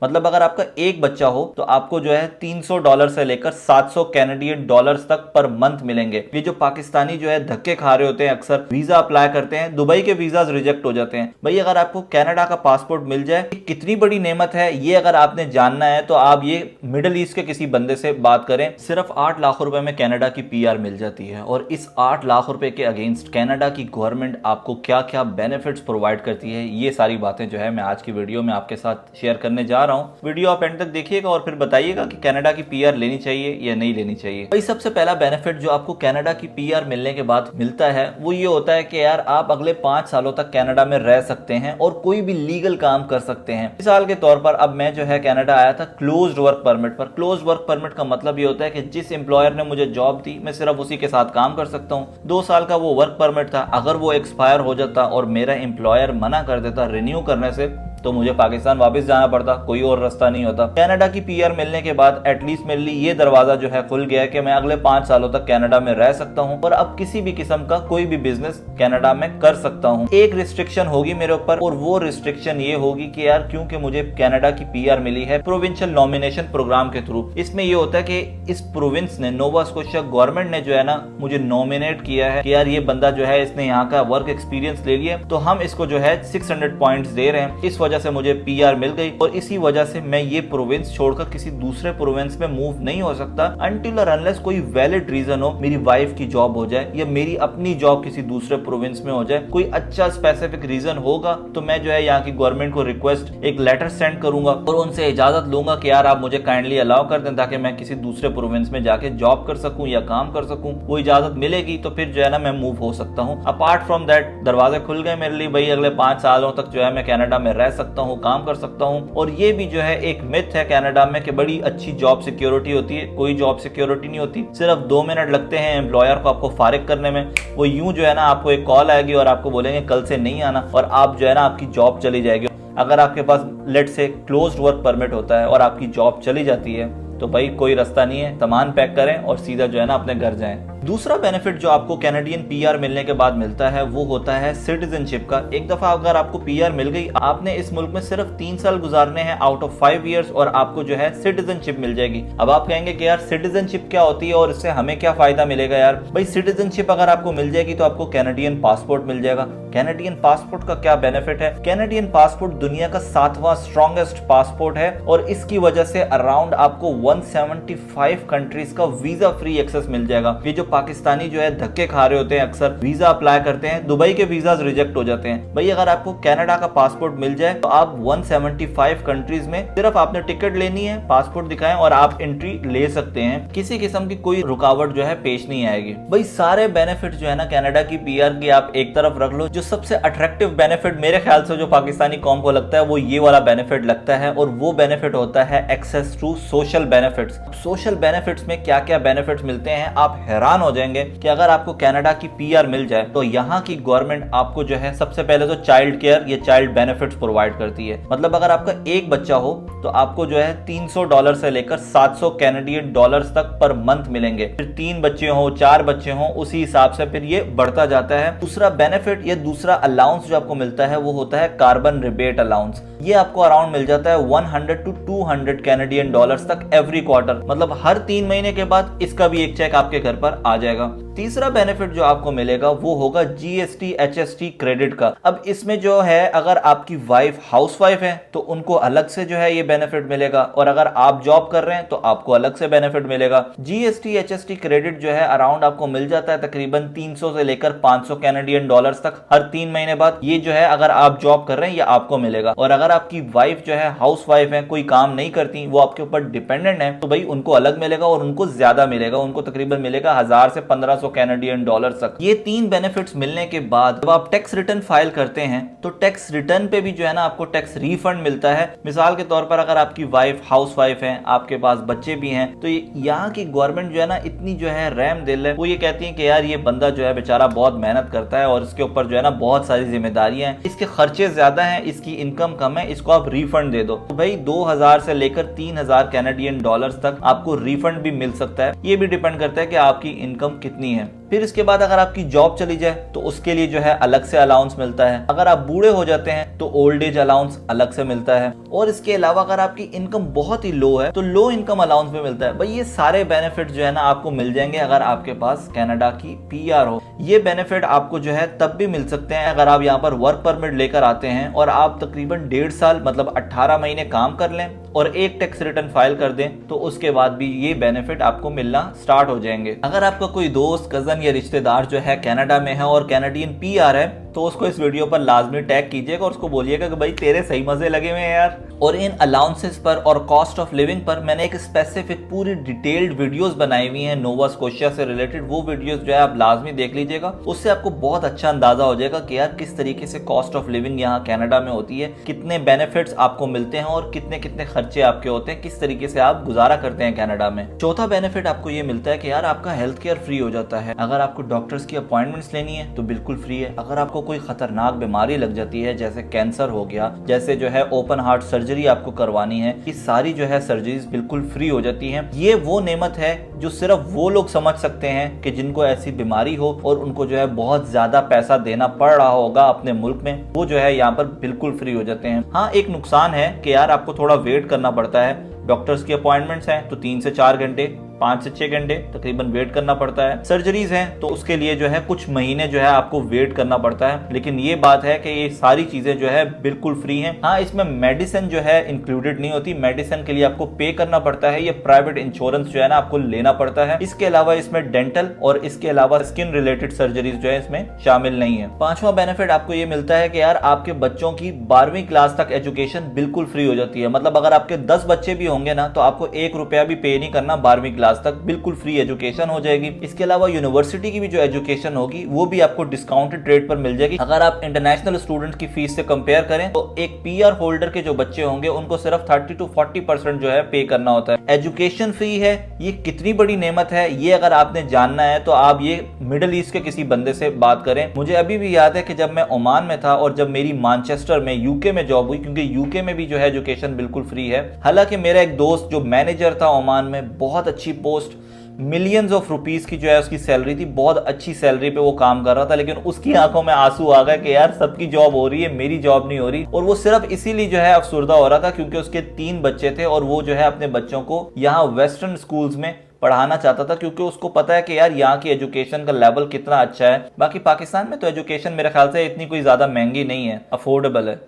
मतलब अगर आपका एक बच्चा हो तो आपको जो है $300 से लेकर $700 तक पर मंथ मिलेंगे। ये जो पाकिस्तानी जो है धक्के खा रहे होते हैं, अक्सर वीजा अप्लाई करते हैं, दुबई के वीजाज रिजेक्ट हो जाते हैं। भाई अगर आपको कनाडा का पासपोर्ट मिल जाए, कितनी बड़ी नेमत है ये अगर आपने जानना है तो आप ये मिडिल ईस्ट के किसी बंदे से बात करें। सिर्फ 8 लाख रुपए में कनाडा की पीआर मिल जाती है और इस 8 लाख रुपए के अगेंस्ट कनाडा की गवर्नमेंट आपको क्या क्या बेनिफिट्स प्रोवाइड करती है, ये सारी बातें जो है मैं आज की वीडियो में आपके साथ शेयर करने जा रहा हूं। वीडियो आप एंड तक देखिएगा और फिर बताइएगा कि कनाडा की पीआर लेनी चाहिए या नहीं लेनी चाहिए। भाई सबसे पहला बेनिफिट जो आपको कनाडा की पीआर मिलने के बाद मिलता है वो ये होता है कि यार आप अगले 5 सालों तक कनाडा में रह सकते हैं और कोई भी लीगल काम कर सकते हैं। मिसाल के तौर पर अब मैं जो है कनाडा आया था क्लोज्ड वर्क परमिट पर। क्लोज्ड वर्क परमिट का मतलब ये होता है कि जिस एम्प्लॉयर ने मुझे जॉब दी मैं सिर्फ उसी के साथ काम कर सकता हूँ। 2 साल का वो वर्क परमिट था, अगर वो एक्सपायर हो जाता और मेरा एम्प्लॉयर मना कर देता रिन्यू करने से तो मुझे पाकिस्तान वापस जाना पड़ता, कोई और रास्ता नहीं होता। कनाडा की पीआर मिलने के बाद एटलीस्ट मेरे लिए ये दरवाजा जो है खुल गया कि मैं अगले 5 सालों तक कनाडा में रह सकता हूं और अब किसी भी किस्म का कोई भी बिजनेस कनाडा में कर सकता हूं। एक रिस्ट्रिक्शन होगी मेरे ऊपर और वो रिस्ट्रिक्शन ये होगी कि यार क्योंकि मुझे कनाडा की पीआर मिली है प्रोविंशियल नॉमिनेशन प्रोग्राम के थ्रू। इसमें ये होता है कि इस प्रोविंस ने, नोवा स्कोशिया गवर्नमेंट ने जो है ना मुझे नॉमिनेट किया है कि यार ये बंदा जो है इसने यहाँ का वर्क एक्सपीरियंस ले लिया तो हम इसको जो है 600 पॉइंट्स दे रहे हैं। इस वजह से मुझे पीआर मिल गई और इसी वजह से मैं ये प्रोविंस छोड़कर किसी दूसरे प्रोविंस में मूव नहीं हो सकता अनटिल और अनलेस कोई वैलिड रीजन हो, मेरी वाइफ की जॉब हो जाए या मेरी अपनी जॉब किसी दूसरे प्रोविंस में हो जाए। कोई अच्छा स्पेसिफिक रीजन होगा तो मैं जो है यहाँ की गवर्नमेंट को रिक्वेस्ट एक लेटर सेंड करूंगा और उनसे इजाजत लूंगा कि यार आप मुझे काइंडली अलाउ कर दें ताकि मैं किसी दूसरे प्रोविंस में जाके जॉब कर सकूं या काम कर सकूं। वो इजाजत मिलेगी तो फिर जो है ना मैं मूव हो सकता हूँ। अपार्ट फ्रॉम दैट दरवाजे खुल गए मेरे लिए। भाई अगले 5 सालों तक जो है मैं कनाडा में रह सकता हूँ, काम कर सकता हूं। और ये भी जो है एक मिथ है कनाडा में कि बड़ी अच्छी जॉब सिक्योरिटी होती है। कोई जॉब सिक्योरिटी नहीं होती। सिर्फ 2 मिनट लगते हैं एम्प्लॉयर को आपको फारिग करने में। वो यूं जो है ना आपको एक कॉल आएगी और आपको बोलेंगे कल से नहीं आना और आप जो है ना आपकी जॉब चली जाएगी। अगर आपके पास लेट से क्लोज्ड वर्क परमिट होता है और आपकी जॉब चली जाती है तो भाई कोई रास्ता नहीं है, सामान पैक करें और सीधा जो है ना अपने घर जाएं। दूसरा बेनिफिट जो आपको कैनेडियन पीआर मिलने के बाद मिलता है वो होता है सिटीजनशिप का। एक दफा अगर आपको पीआर मिल गई, आपने इस मुल्क में सिर्फ 3 साल गुजारने हैं आउट ऑफ 5 इयर्स और आपको जो है सिटीजनशिप मिल जाएगी। अब आप कहेंगे कि यार सिटीजनशिप क्या होती है और इससे हमें क्या फायदा मिलेगा। यार भाई सिटीजनशिप अगर आपको मिल जाएगी तो आपको कैनेडियन पासपोर्ट मिल जाएगा। कैनेडियन पासपोर्ट का क्या बेनिफिट है? कैनेडियन पासपोर्ट दुनिया का 7वां स्ट्रॉन्गेस्ट पासपोर्ट है और इसकी वजह से अराउंड आपको 175 कंट्रीज का वीजा फ्री एक्सेस मिल जाएगा। ये जो पाकिस्तानी जो है धक्के खा रहे होते हैं, अक्सर वीजा अप्लाई करते हैं, दुबई के वीजाज रिजेक्ट हो जाते हैं। भाई अगर आपको कनाडा का पासपोर्ट मिल जाए तो आप 175 कंट्रीज में सिर्फ आपने टिकट लेनी है, पासपोर्ट दिखाएं और आप एंट्री ले सकते हैं। किसी किस्म की कोई रुकावट जो है पेश नहीं आएगी। भाई सारे बेनिफिट जो है ना कनाडा की पीआर की आप एक तरफ रख लो। जो सबसे अट्रैक्टिव बेनिफिट मेरे ख्याल से जो पाकिस्तानी कौम को लगता है वो ये वाला बेनिफिट लगता है और वो बेनिफिट होता है access to social benefits. Social benefits में क्या क्या बेनिफिट्स मिलते हैं आप हैरान हो जाएंगे कि अगर आपको कनाडा की पीआर मिल जाए तो यहाँ की गवर्नमेंट आपको जो है सबसे पहले तो चाइल्ड केयर या चाइल्ड बेनिफिट्स प्रोवाइड करती है। मतलब अगर आपका एक बच्चा हो तो आपको जो है $300 से लेकर $700 तक पर मंथ मिलेंगे। फिर 3 बच्चे हो, 4 बच्चे हो, उसी हिसाब से फिर ये बढ़ता जाता है। दूसरा बेनिफिट या दूसरा अलाउंस जो आपको मिलता है वो होता है कार्बन रिबेट अलाउंस। ये आपको अराउंड मिल जाता है 100 to 200 कैनेडियन डॉलर्स तक एवरी क्वार्टर। मतलब हर 3 महीने के बाद इसका भी एक चेक आपके घर पर आ जाएगा। तीसरा बेनिफिट जो आपको मिलेगा वो होगा जीएसटी एचएसटी क्रेडिट का। अब इसमें जो है अगर आपकी वाइफ हाउसवाइफ है तो उनको अलग से जो है ये बेनिफिट मिलेगा और अगर आप जॉब कर रहे हैं तो आपको अलग से बेनिफिट मिलेगा। जीएसटी एचएसटी क्रेडिट जो है अराउंड आपको मिल जाता है तकरीबन 300 से लेकर 500 कैनेडियन डॉलर्स तक हर 3 महीने बाद। ये जो है अगर आप जॉब कर रहे हैं ये आपको मिलेगा और अगर आपकी वाइफ जो है हाउसवाइफ है, कोई काम नहीं करती, वो आपके ऊपर डिपेंडेंट है, तो भाई उनको अलग मिलेगा और उनको ज्यादा मिलेगा। उनको तकरीबन मिलेगा 1000 से 1500 कैनेडियन डॉलर तक। ये 3 बेनिफिट्स मिलने के बाद जब आप टैक्स रिटर्न फाइल करते हैं तो टैक्स रिटर्न पे भी जो है ना आपको टैक्स रिफंड मिलता है। मिसाल के तौर पर अगर आपकी वाइफ हाउसवाइफ है, आपके पास बच्चे भी हैं, तो यहाँ की गवर्नमेंट जो है ना इतनी जो है रहम दिल है, वो ये कहती है कि यार ये बंदा जो है बेचारा बहुत मेहनत करता है और इसके ऊपर जो है ना बहुत सारी जिम्मेदारियां हैं, इसके खर्चे ज्यादा हैं, इसकी इनकम कम है, इसको आप रिफंड दे दो। तो भाई 2000 से लेकर 3000 कैनेडियन डॉलर्स तक आपको रिफंड भी मिल सकता है। ये भी डिपेंड करता है कि आपकी इनकम कितनी है। फिर इसके बाद अगर आपकी जॉब चली जाए तो उसके लिए जो है अलग से अलाउंस मिलता है। अगर आप बूढ़े हो जाते हैं तो ओल्ड एज अलाउंस अलग से मिलता है। और इसके अलावा अगर आपकी इनकम बहुत ही लो है तो लो इनकम अलाउंस भी मिलता है। भाई ये सारे बेनिफिट जो है ना आपको मिल जाएंगे अगर आपके पास कनाडा की पीआर हो। ये बेनिफिट आपको जो है तब भी मिल सकते हैं अगर आप यहाँ पर वर्क परमिट लेकर आते हैं और आप तकरीबन 1.5 साल मतलब 18 महीने काम कर लें और एक टैक्स रिटर्न फाइल कर दें तो उसके बाद भी ये बेनिफिट आपको मिलना स्टार्ट हो जाएंगे। अगर आपका कोई दोस्त, कजन या रिश्तेदार जो है कनाडा में है और कैनेडियन पीआर है तो उसको इस वीडियो पर लाजमी टैग कीजिएगा और उसको बोलिएगा कि भाई तेरे सही मजे लगे हुए हैं यार। और इन अलाउंसेस पर और कॉस्ट ऑफ लिविंग पर मैंने एक स्पेसिफिक पूरी डिटेल्ड वीडियोस बनाई हुई हैं नोवा स्कोशिया से रिलेटेड। वो वीडियोस जो है आप लाजमी देख लीजिएगा, उससे आपको बहुत अच्छा अंदाजा हो जाएगा कि यार किस तरीके से कॉस्ट ऑफ लिविंग यहाँ कनाडा में होती है, कितने बेनिफिट्स आपको मिलते हैं और कितने कितने खर्चे आपके होते हैं, किस तरीके से आप गुजारा करते हैं कनाडा में। चौथा बेनिफिट आपको ये मिलता है कि यार आपका हेल्थ केयर फ्री हो जाता है। अगर आपको डॉक्टर्स की अपॉइंटमेंट्स लेनी है तो बिल्कुल फ्री है। अगर आपको कोई खतरनाक बीमारी लग जाती है जैसे कैंसर हो गया, जैसे जो है ओपन हार्ट सर्जरी आपको करवानी है, ये सारी जो है सर्जरीज बिल्कुल फ्री हो जाती हैं। ये वो नेमत है जो सिर्फ वो लोग समझ सकते हैं कि जिनको ऐसी बीमारी हो और उनको जो है बहुत ज्यादा पैसा देना पड़ रहा होगा अपने मुल्क में, वो जो है यहाँ पर बिल्कुल फ्री हो जाते हैं। हाँ, एक नुकसान है कि यार आपको थोड़ा वेट करना पड़ता है। डॉक्टर्स की अपॉइंटमेंट्स हैं तो 3 से 4 घंटे, 5 से 6 घंटे तकरीबन वेट करना पड़ता है। सर्जरीज हैं तो उसके लिए जो है कुछ महीने जो है आपको वेट करना पड़ता है। लेकिन ये बात है कि ये सारी चीजें जो है बिल्कुल फ्री हैं। हाँ, इसमें मेडिसिन जो है इंक्लूडेड नहीं होती, मेडिसिन के लिए आपको पे करना पड़ता है। ये प्राइवेट इंश्योरेंस जो है ना आपको लेना पड़ता है। इसके अलावा इसमें डेंटल और इसके अलावा स्किन रिलेटेड सर्जरीज जो है इसमें शामिल नहीं है। 5वां बेनिफिट आपको ये मिलता है कि यार आपके बच्चों की 12वीं क्लास तक एजुकेशन बिल्कुल फ्री हो जाती है। मतलब अगर आपके 10 बच्चे भी होंगे ना तो आपको 1 रुपया भी पे नहीं करना, 12वीं क्लास तक बिल्कुल फ्री एजुकेशन हो जाएगी। इसके अलावा यूनिवर्सिटी की भी जो एजुकेशन होगी वो भी आपको डिस्काउंटेड रेट पर मिल जाएगी। अगर आप इंटरनेशनल स्टूडेंट्स की फीस से कंपेयर करें तो एक पीआर होल्डर के जो बच्चे होंगे उनको सिर्फ 30 to 40% जो है पे करना होता है। एजुकेशन फ्री है, ये कितनी बड़ी नेमत है ये अगर आपने जानना है तो आप ये मिडिल ईस्ट के किसी बंदे से बात करें। मुझे अभी भी याद है कि जब मैं ओमान में था और जब मेरी मैनचेस्टर में यूके में जॉब हुई, क्योंकि यूके में भी जो है एजुकेशन बिल्कुल फ्री है। हालांकि मेरा एक दोस्त जो मैनेजर था ओमान में, बहुत अच्छी पोस्ट, मिलियंस ऑफ रुपीस की जो है उसकी सैलरी थी, बहुत अच्छी सैलरी पे वो काम कर रहा था, लेकिन उसकी आंखों में आंसू आ गए कि यार सबकी जॉब हो रही है, मेरी जॉब नहीं हो रही। और वो सिर्फ इसीलिए जो है अफसुर्दा हो रहा था क्योंकि उसके 3 बच्चे थे और वो जो है अपने बच्चों को यहाँ वेस्टर्न स्कूल्स में पढ़ाना चाहता था क्योंकि उसको पता है कि यार यहाँ की एजुकेशन का लेवल कितना अच्छा है। बाकी पाकिस्तान में तो एजुकेशन मेरे ख्याल से इतनी कोई ज्यादा महंगी नहीं है, अफोर्डेबल है।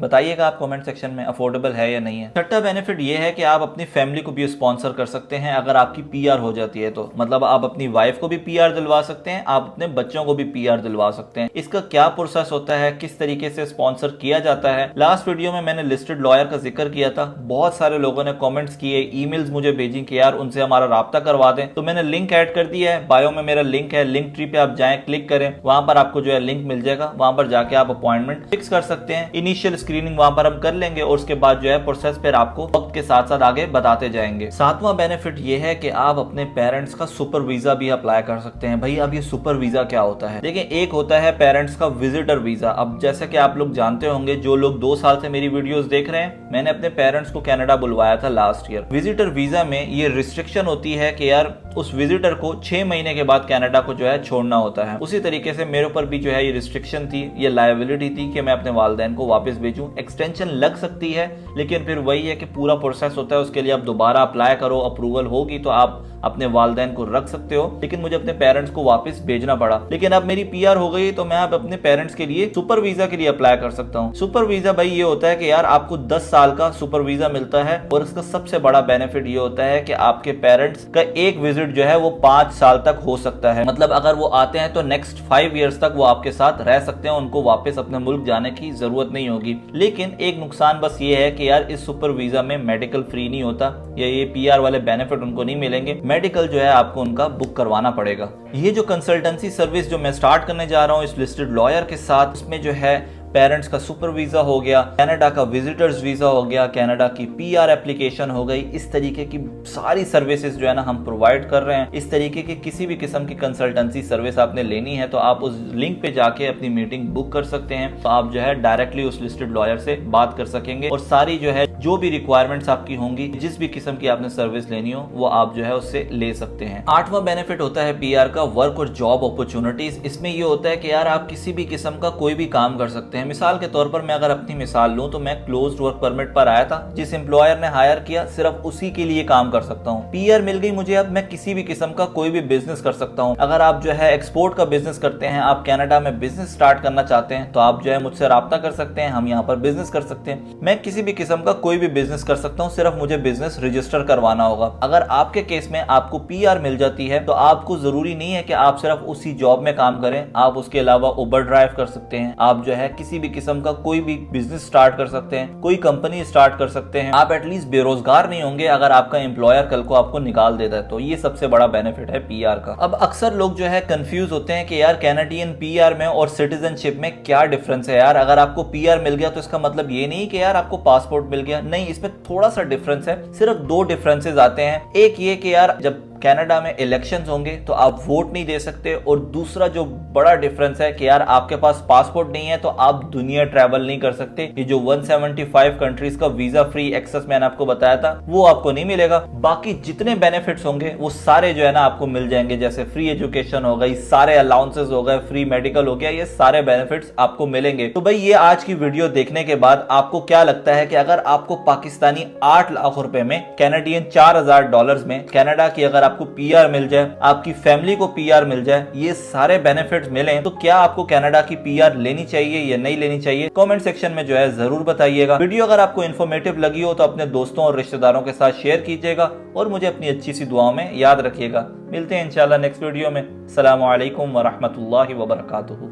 बताइएगा आप कमेंट सेक्शन में अफोर्डेबल है या नहीं है। छठा बेनिफिट ये है कि आप अपनी फैमिली को भी स्पॉन्सर कर सकते हैं अगर आपकी पीआर हो जाती है तो। मतलब आप अपनी वाइफ को भी पीआर दिलवा सकते हैं, आप अपने बच्चों को भी पीआर दिलवा सकते हैं। इसका क्या प्रोसेस होता है, किस तरीके से स्पॉन्सर किया जाता है, लास्ट वीडियो में मैंने लिस्टेड लॉयर का जिक्र किया था। बहुत सारे लोगों ने कॉमेंट्स किए, ईमेल्स मुझे भेजी कि यार उनसे हमारा राब्ता करवा दें, तो मैंने लिंक ऐड कर दिया है। बायो में मेरा लिंक है, लिंक ट्री पे आप जाएं, क्लिक करें, वहां पर आपको जो है लिंक मिल जाएगा। वहां पर जाके आप अपॉइंटमेंट फिक्स कर सकते हैं। इनिशियल स्क्रीनिंग वहां पर हम कर लेंगे और उसके बाद जो है प्रोसेस पर आपको वक्त के साथ साथ आगे बताते जाएंगे। 7वां बेनिफिट ये है कि आप अपने पेरेंट्स का सुपर वीजा भी अप्लाई कर सकते हैं। भाई अब ये सुपर वीजा क्या होता है? देखिए, एक होता है पेरेंट्स का विजिटर वीजा। अब जैसे कि आप लोग जानते होंगे, जो लोग 2 साल से मेरी वीडियोस देख रहे हैं, मैंने अपने पेरेंट्स को कनाडा बुलवाया था लास्ट ईयर। विजिटर वीजा में ये रिस्ट्रिक्शन होती है कि यार उस विजिटर को 6 महीने के बाद कनाडा को जो है छोड़ना होता है। उसी तरीके से मेरे ऊपर भी जो है ये रिस्ट्रिक्शन थी, ये लायबिलिटी थी कि मैं अपने वालिदैन को वापस भेजूं। एक्सटेंशन लग सकती है, लेकिन फिर वही है कि पूरा प्रोसेस होता है, उसके लिए आप दोबारा अप्लाई करो, अप्रूवल होगी तो आप अपने वालिदैन को रख सकते हो। लेकिन मुझे अपने पेरेंट्स को वापस भेजना पड़ा। लेकिन अब मेरी पीआर हो गई तो मैं अब अपने पेरेंट्स के लिए सुपर वीजा के लिए अप्लाई कर सकता हूँ। सुपर वीजा भाई ये होता है कि यार आपको 10 साल का सुपर वीजा मिलता है और इसका सबसे बड़ा बेनिफिट ये होता है कि आपके पेरेंट्स का एक विजिट जो है वो 5 साल तक हो सकता है। मतलब अगर वो आते हैं तो नेक्स्ट 5 ईयर्स तक वो आपके साथ रह सकते हैं, उनको वापस अपने मुल्क जाने की जरूरत नहीं होगी। लेकिन एक नुकसान बस ये है कि यार इस सुपर वीजा में मेडिकल फ्री नहीं होता, या ये पीआर वाले बेनिफिट उनको नहीं मिलेंगे। मेडिकल जो है आपको उनका बुक करवाना पड़ेगा। ये जो कंसल्टेंसी सर्विस जो मैं स्टार्ट करने जा रहा हूँ इस लिस्टेड लॉयर के साथ, उसमें जो है पेरेंट्स का सुपर वीजा हो गया, कनाडा का विजिटर्स वीजा हो गया, कनाडा की पीआर एप्लीकेशन हो गई, इस तरीके की सारी सर्विसेज जो है ना हम प्रोवाइड कर रहे हैं। इस तरीके की किसी भी किस्म की कंसल्टेंसी सर्विस आपने लेनी है तो आप उस लिंक पे जाके अपनी मीटिंग बुक कर सकते हैं। तो आप जो है डायरेक्टली उस लिस्टेड लॉयर से बात कर सकेंगे और सारी जो है जो भी रिक्वायरमेंट्स आपकी होंगी, जिस भी किस्म की आपने सर्विस लेनी हो वो आप जो है उससे ले सकते हैं। 8वां बेनिफिट होता है पीआर का वर्क और जॉब अपॉर्चुनिटीज। इसमें ये होता है कि यार आप किसी भी किस्म का कोई भी काम कर सकते हैं। मिसाल के तौर पर मैं अगर अपनी मिसाल लूं तो मैं क्लोज्ड वर्क परमिट पर आया था, जिस एम्प्लॉयर ने हायर किया सिर्फ उसी के लिए काम कर सकता हूं। पीआर मिल गई मुझे, अब मैं किसी भी किस्म का कोई भी बिजनेस कर सकता हूं। अगर आप जो है एक्सपोर्ट का बिजनेस करते हैं, आप कनाडा में बिजनेस स्टार्ट करना चाहते हैं तो आप जो है मुझसे राब्ता कर सकते हैं, हम यहाँ पर बिजनेस कर सकते हैं। मैं किसी भी किस्म का कोई भी बिजनेस कर सकता हूँ, सिर्फ मुझे बिजनेस रजिस्टर करवाना होगा। अगर आपके केस में आपको पीआर मिल जाती है तो आपको जरूरी नहीं है कि आप सिर्फ उसी जॉब में काम करें, आप उसके अलावा उबर ड्राइव कर सकते हैं, आप जो है किसी भी किस्म का कोई भी बिजनेस स्टार्ट कर सकते हैं, कोई कंपनी स्टार्ट कर सकते हैं। आप एटलीस्ट बेरोजगार नहीं होंगे अगर आपका एम्प्लॉयर कल को आपको निकाल देता है। तो ये सबसे बड़ा बेनिफिट है पीआर का। अब अक्सर लोग जो है कंफ्यूज होते हैं कि यार कैनेडियन पीआर में और सिटीजनशिप में क्या डिफरेंस है। यार अगर आपको पीआर मिल गया तो इसका मतलब ये नहीं कि यार आपको पासपोर्ट मिल गया, नहीं, इसमें थोड़ा सा डिफरेंस है। सिर्फ 2 डिफरेंसेस आते हैं। एक ये कि यार जब कनाडा में इलेक्शंस होंगे तो आप वोट नहीं दे सकते, और दूसरा जो बड़ा डिफरेंस है कि यार आपके पास पासपोर्ट नहीं है तो आप दुनिया ट्रैवल नहीं कर सकते। ये जो 175 कंट्रीज का वीजा फ्री एक्सेस मैंने आपको बताया था वो आपको नहीं मिलेगा। बाकी जितने बेनिफिट्स होंगे वो सारे जो है ना आपको मिल जाएंगे, जैसे फ्री एजुकेशन हो गई, सारे अलाउंसेस हो गए, फ्री मेडिकल हो गया, ये सारे बेनिफिट्स आपको मिलेंगे। तो भाई ये आज की वीडियो देखने के बाद आपको क्या लगता है कि अगर आपको पाकिस्तानी 8 लाख रुपए में, कैनेडियन $4000 में कनाडा की अगर आपको पीआर मिल जाए, आपकी फैमिली को पीआर मिल जाए, ये सारे बेनिफिट्स मिले, तो क्या आपको कनाडा की पीआर लेनी चाहिए या नहीं लेनी चाहिए? कमेंट सेक्शन में जो है जरूर बताइएगा। वीडियो अगर आपको इन्फॉर्मेटिव लगी हो तो अपने दोस्तों और रिश्तेदारों के साथ शेयर कीजिएगा और मुझे अपनी अच्छी सी दुआओं में याद रखिएगा। मिलते हैं इंशाल्लाह नेक्स्ट वीडियो में। अस्सलामु अलैकुम व रहमतुल्लाहि व बरकातुहू।